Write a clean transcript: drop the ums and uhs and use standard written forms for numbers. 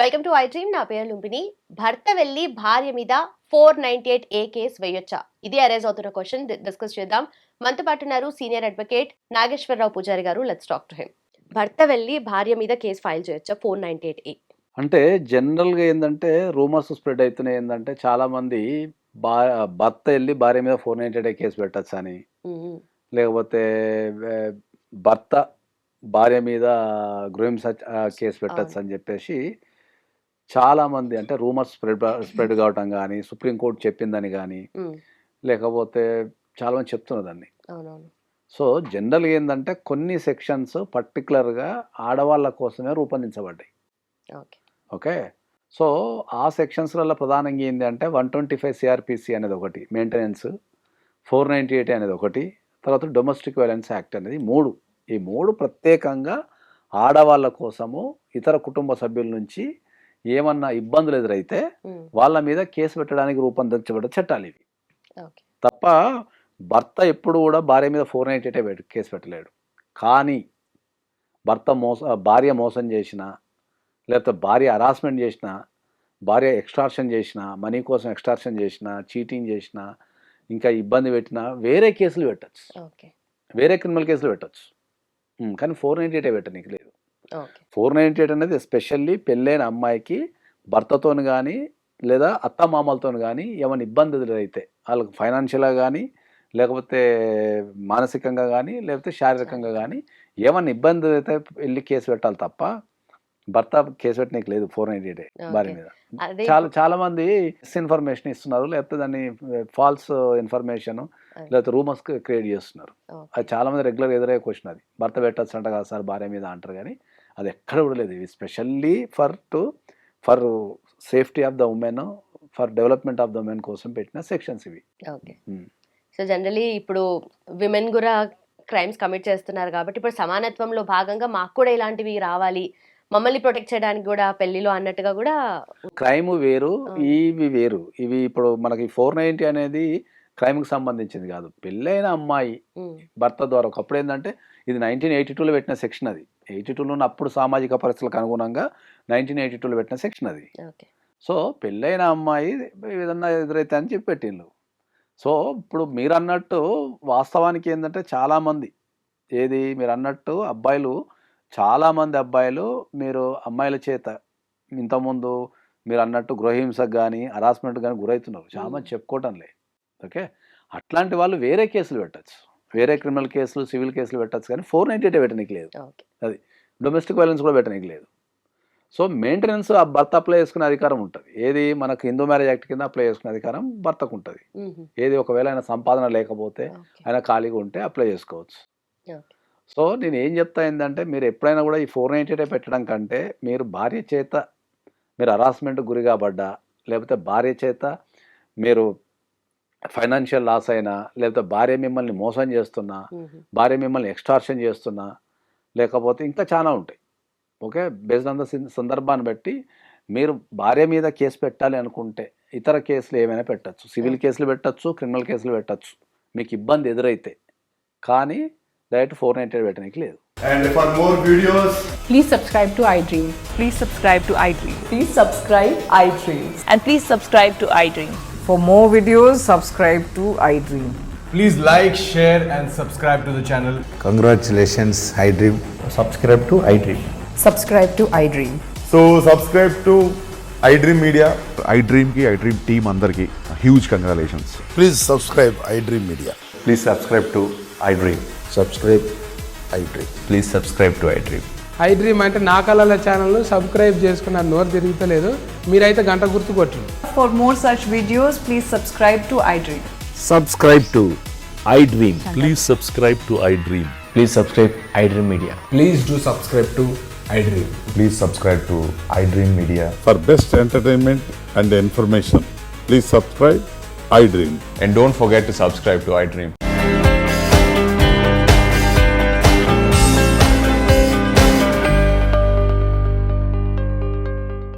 Welcome to I dream. నా పేరు లుంబిని. భర్త వెళ్ళి భార్య మీద 498A కేసు వేయొచ్చా? ఇది అరైజ్ అవుతున్న క్వశ్చన్ డిస్కస్ చేద్దాం. మనతో పాటు ఉన్నారు సీనియర్ అడ్వకేట్ నాగేశ్వరరావు పూజారి గారు. Let's talk to him. భర్త వెళ్ళి భార్య మీద కేసు ఫైల్ చేయొచ్చా 498A? అంటే జనరల్గా ఏంటంటే రూమర్స్ స్ప్రెడ్ అవుతున్నాయి. ఏంటంటే చాలా మంది భర్త వెళ్ళి భార్య మీద 498A కేసు పెట్టచ్చు అని, లేకపోతే భర్త భార్య మీద గృహహింస కేసు పెట్టచ్చు అని చెప్పేసి చాలా మంది అంటే రూమర్స్ స్ప్రెడ్ కావటం కానీ, సుప్రీంకోర్టు చెప్పిందని కానీ, లేకపోతే చాలా మంది చెప్తున్నారు దాన్ని. సో జనరల్గా ఏంటంటే కొన్ని సెక్షన్స్ పర్టికులర్గా ఆడవాళ్ళ కోసమే రూపొందించబడ్డాయి. ఓకే, సో ఆ సెక్షన్స్లలో ప్రధానంగా ఏంటి అంటే 125 CRPC అనేది ఒకటి, మెయింటెనెన్స్ 498 అనేది ఒకటి, తర్వాత డొమెస్టిక్ వైలెన్స్ యాక్ట్ అనేది ఈ మూడు ప్రత్యేకంగా ఆడవాళ్ళ కోసము ఇతర కుటుంబ సభ్యుల నుంచి ఏమన్నా ఇబ్బందులు ఎదురైతే వాళ్ళ మీద కేసు పెట్టడానికి రూపొందించబడ్డ చట్టాలు ఇవి. తప్ప భర్త ఎప్పుడు కూడా భార్య మీద 498 కేసు పెట్టలేడు. కానీ భార్య మోసం చేసినా, లేకపోతే భార్య హరాస్మెంట్ చేసినా, భార్య ఎక్స్టార్షన్ చేసినా, మనీ కోసం ఎక్స్టార్షన్ చేసినా, చీటింగ్ చేసినా, ఇంకా ఇబ్బంది పెట్టినా వేరే కేసులు పెట్టచ్చు, వేరే క్రిమినల్ కేసులు పెట్టచ్చు. కానీ 498 పెట్టనీకి లేదు. 498 అనేది ఎస్పెషల్లీ పెళ్ళైన అమ్మాయికి భర్తతోని కానీ లేదా అత్తమామలతో కానీ ఏమైనా ఇబ్బంది ఎదురైతే, వాళ్ళకి ఫైనాన్షియల్గా కానీ, లేకపోతే మానసికంగా కానీ, లేకపోతే శారీరకంగా కానీ ఏమన్నా ఇబ్బంది అయితే వెళ్ళి కేసు పెట్టాలి తప్ప భర్త కేసు పెట్టనీకి లేదు 498 భార్య మీద. చాలా మంది మిస్ఇన్ఫర్మేషన్ ఇస్తున్నారు, లేకపోతే దాన్ని ఫాల్స్ ఇన్ఫర్మేషన్ లేకపోతే రూమర్స్ క్రియేట్ చేస్తున్నారు. అది చాలా మంది రెగ్యులర్ ఎదురయ్యే క్వశ్చన్. అది భర్త పెట్టచ్చు అంట కదా సార్ భార్య మీద అంటారు, కానీ అది ఎక్కడ కూడా లేదు. ఇవి specially for safety of the women, for development of the women కోసం పెట్టిన సెక్షన్స్ ఇవి. సో జనరలీ ఇప్పుడు విమెన్ కూడా క్రైమ్స్ కమిట్ చేస్తున్నారు కాబట్టి ఇప్పుడు సమానత్వంలో భాగంగా మాకు కూడా ఇలాంటివి రావాలి, మమ్మల్ని ప్రొటెక్ట్ చేయడానికి కూడా పెళ్లిలో అన్నట్టుగా కూడా క్రైమ్ వేరు, ఇవి వేరు. ఇవి ఇప్పుడు మనకి 490 అనేది క్రైమ్కి సంబంధించింది కాదు. పెళ్ళైన అమ్మాయి భర్త ద్వారా ఒకప్పుడు ఏంటంటే ఇది 1982లో పెట్టిన సెక్షన్. అది 82లో అప్పుడు సామాజిక పరిస్థితులకు అనుగుణంగా 1982లో పెట్టిన సెక్షన్ అది. సో పెళ్ళైన అమ్మాయి ఏదన్నా ఎదురైతే అని చెప్పి పెట్టిండ్రు. సో ఇప్పుడు మీరు అన్నట్టు వాస్తవానికి ఏంటంటే చాలామంది మీరు అన్నట్టు చాలామంది అబ్బాయిలు మీరు అమ్మాయిల చేత ఇంతకుముందు మీరు అన్నట్టు గృహహింసకు కానీ హరాస్మెంట్ కానీ గురవుతున్నారు. చాలామంది చెప్పుకోవటం లేదు. ఓకే, అట్లాంటి వాళ్ళు వేరే కేసులు పెట్టచ్చు, వేరే క్రిమినల్ కేసులు, సివిల్ కేసులు పెట్టచ్చు, కానీ 498 పెట్టనీకి లేదు. అది డొమెస్టిక్ వైలెన్స్ కూడా పెట్టనీకి లేదు. సో మెయింటెనెన్స్ ఆ భర్త అప్లై చేసుకునే అధికారం ఉంటుంది. ఏది మనకు హిందూ మ్యారేజ్ యాక్ట్ కింద అప్లై చేసుకునే అధికారం భర్తకు ఉంటుంది. ఏది ఒకవేళ ఆయన సంపాదన లేకపోతే, ఆయన ఖాళీగా ఉంటే అప్లై చేసుకోవచ్చు. సో నేను ఏం చెప్తా ఏంటంటే మీరు ఎప్పుడైనా కూడా ఈ 498 పెట్టడం కంటే మీరు భార్య చేత మీరు హరాస్మెంట్ గురి కాబడ్డా, లేకపోతే భార్య చేత మీరు ఫైనాన్షియల్ లాస్ అయినా, లేకపోతే భార్య మిమ్మల్ని మోసం చేస్తున్నా, భార్య మిమ్మల్ని ఎక్స్టార్షన్ చేస్తున్నా, లేకపోతే ఇంకా చాలా ఉంటాయి. ఓకే, బేస్డ్ ఆన్ ద సందర్భాన్ని బట్టి మీరు భార్య మీద కేసు పెట్టాలి అనుకుంటే ఇతర కేసులు ఏమైనా పెట్టచ్చు, సివిల్ కేసులు పెట్టచ్చు, క్రిమినల్ కేసులు పెట్టచ్చు మీకు ఇబ్బంది ఎదురైతే. కానీ డైరెక్ట్ 498 పెట్టడానికి లేదు. And for more videos, please subscribe to iDream. Please subscribe to iDream. Please subscribe iDream. And please subscribe to iDream. For more videos, subscribe to iDream. please like, share and subscribe to the channel. Congratulations, iDream. Subscribe to iDream. Subscribe to iDream. So subscribe to iDream Media. iDream ki iDream team andarki huge congratulations. Please subscribe iDream Media. Please subscribe to iDream. Subscribe iDream. Please subscribe to iDream. iDream అంటే నా కళల ఛానల్ను subscribe చేసుకున్న నోరు తిరుగుతలేదు, మీరైతే గంట గుర్తు కొట్టండి. For more such videos, please subscribe to iDream. Subscribe to iDream. Please subscribe to iDream. Please subscribe iDream Media. Please do subscribe to iDream. Please subscribe to iDream Media. For best entertainment and information, please subscribe iDream. And don't forget to subscribe to iDream.